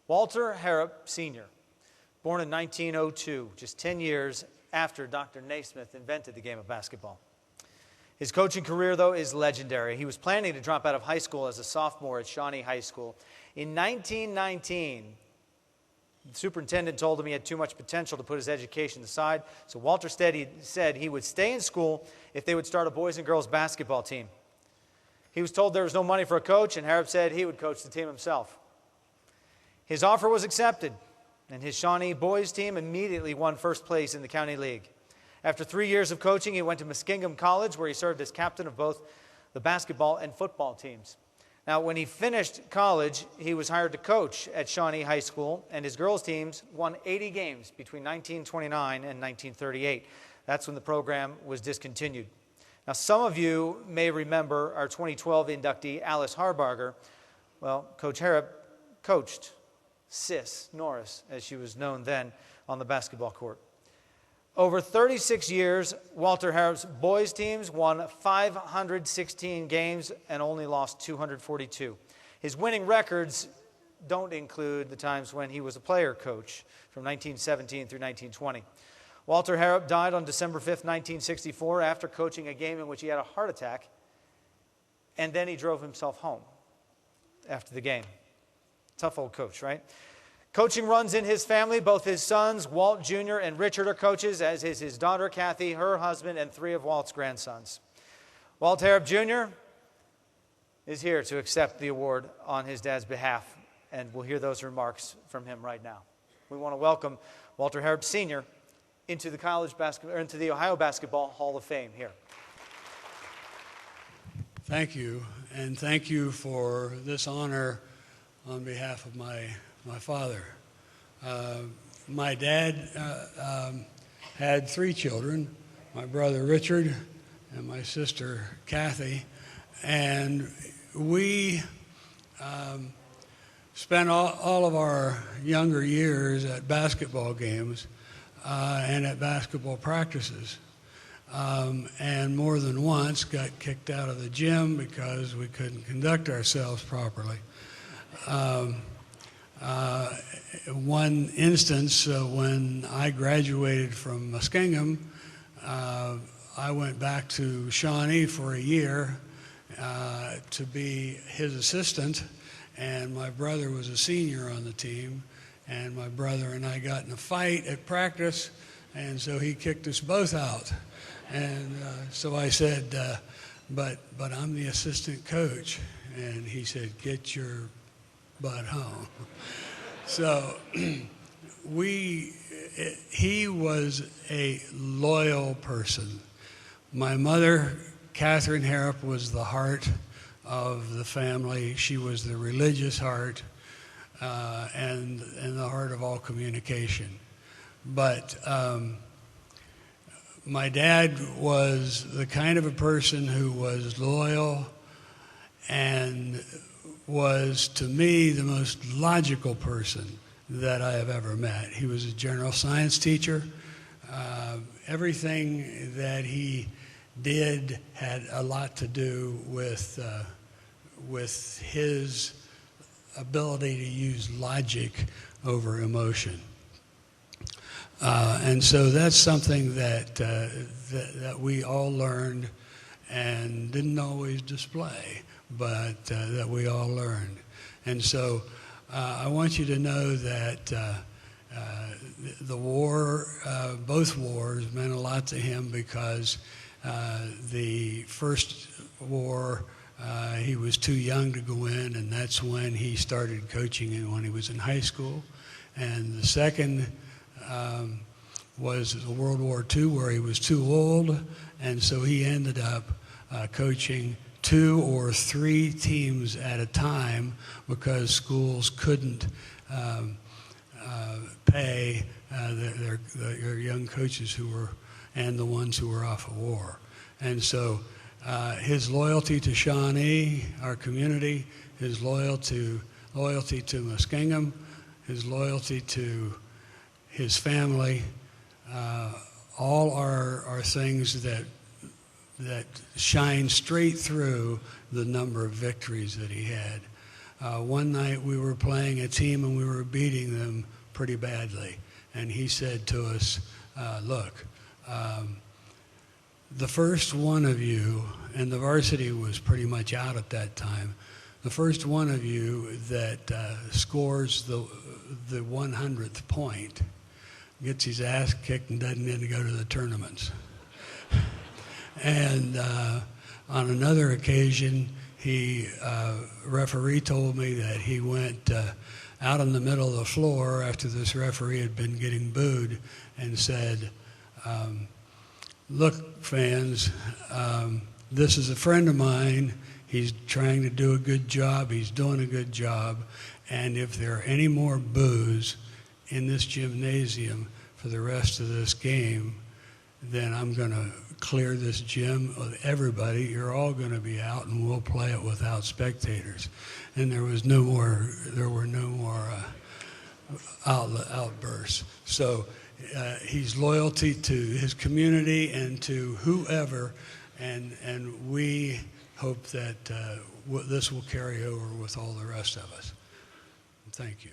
Walter Harrop, Sr., born in 1902, just 10 years after Dr. Naismith invented the game of basketball. His coaching career, though, is legendary. He was planning to drop out of high school as a sophomore at Shawnee High School. In 1919, the superintendent told him he had too much potential to put his education aside, so Walter said he would stay in school if they would start a boys and girls basketball team. He was told there was no money for a coach, and Harrop said he would coach the team himself. His offer was accepted, and his Shawnee boys team immediately won first place in the county league. After 3 years of coaching, he went to Muskingum College, where he served as captain of both the basketball and football teams. Now, when he finished college, he was hired to coach at Shawnee High School, and his girls' teams won 80 games between 1929 and 1938. That's when the program was discontinued. Now, some of you may remember our 2012 inductee, Alice Harbarger. Well, Coach Harrop coached Sis Norris, as she was known then, on the basketball court. Over 36 years, Walter Harrop's boys' teams won 516 games and only lost 242. His winning records don't include the times when he was a player coach from 1917 through 1920. Walter Harrop died on December 5th, 1964, after coaching a game in which he had a heart attack, and then he drove himself home after the game. Tough old coach, right? Coaching runs in his family. Both his sons, Walt Jr. and Richard, are coaches, as is his daughter, Kathy, her husband, and 3 of Walt's grandsons. Walt Harrop Jr. is here to accept the award on his dad's behalf, and we'll hear those remarks from him right now. We want to welcome Walter Harrop Sr. into the Ohio Basketball Hall of Fame here. Thank you, and thank you for this honor on behalf of my father. My dad had 3 children, my brother Richard and my sister Kathy, and we spent all of our younger years at basketball games and at basketball practices, and more than once got kicked out of the gym because we couldn't conduct ourselves properly. One instance, when I graduated from Muskingum, I went back to Shawnee for a year to be his assistant, and my brother was a senior on the team, and my brother and I got in a fight at practice, and so he kicked us both out. And so I said, but I'm the assistant coach, and he said, get your butt home. So he was a loyal person. My mother, Catherine Harrop, was the heart of the family. She was the religious heart and the heart of all communication. But my dad was the kind of a person who was loyal and was, to me, the most logical person that I have ever met. He was a general science teacher. Everything that he did had a lot to do with his ability to use logic over emotion. And so that's something that we all learned and didn't always display, but that we all learned. And so I want you to know that the war, both wars, meant a lot to him, because the first war, he was too young to go in, and that's when he started coaching when he was in high school. And the second was World War II, where he was too old, and so he ended up coaching 2 or 3 teams at a time because schools couldn't pay their young coaches and the ones who were off of war. And so his loyalty to Shawnee, our community, his loyalty to Muskingum, his loyalty to his family, all are things that shine straight through the number of victories that he had. One night we were playing a team and we were beating them pretty badly. And he said to us, look, the first one of you, and the varsity was pretty much out at that time, the first one of you that scores the 100th point gets his ass kicked and doesn't get to go to the tournaments. And on another occasion, referee told me that he went out in the middle of the floor after this referee had been getting booed and said, look, fans, this is a friend of mine. He's trying to do a good job. He's doing a good job. And if there are any more boos in this gymnasium for the rest of this game, then I'm going to clear this gym with everybody. You're all going to be out, and we'll play it without spectators. And there were no more outbursts. So he's loyalty to his community and to whoever, and we hope that this will carry over with all the rest of us. Thank you.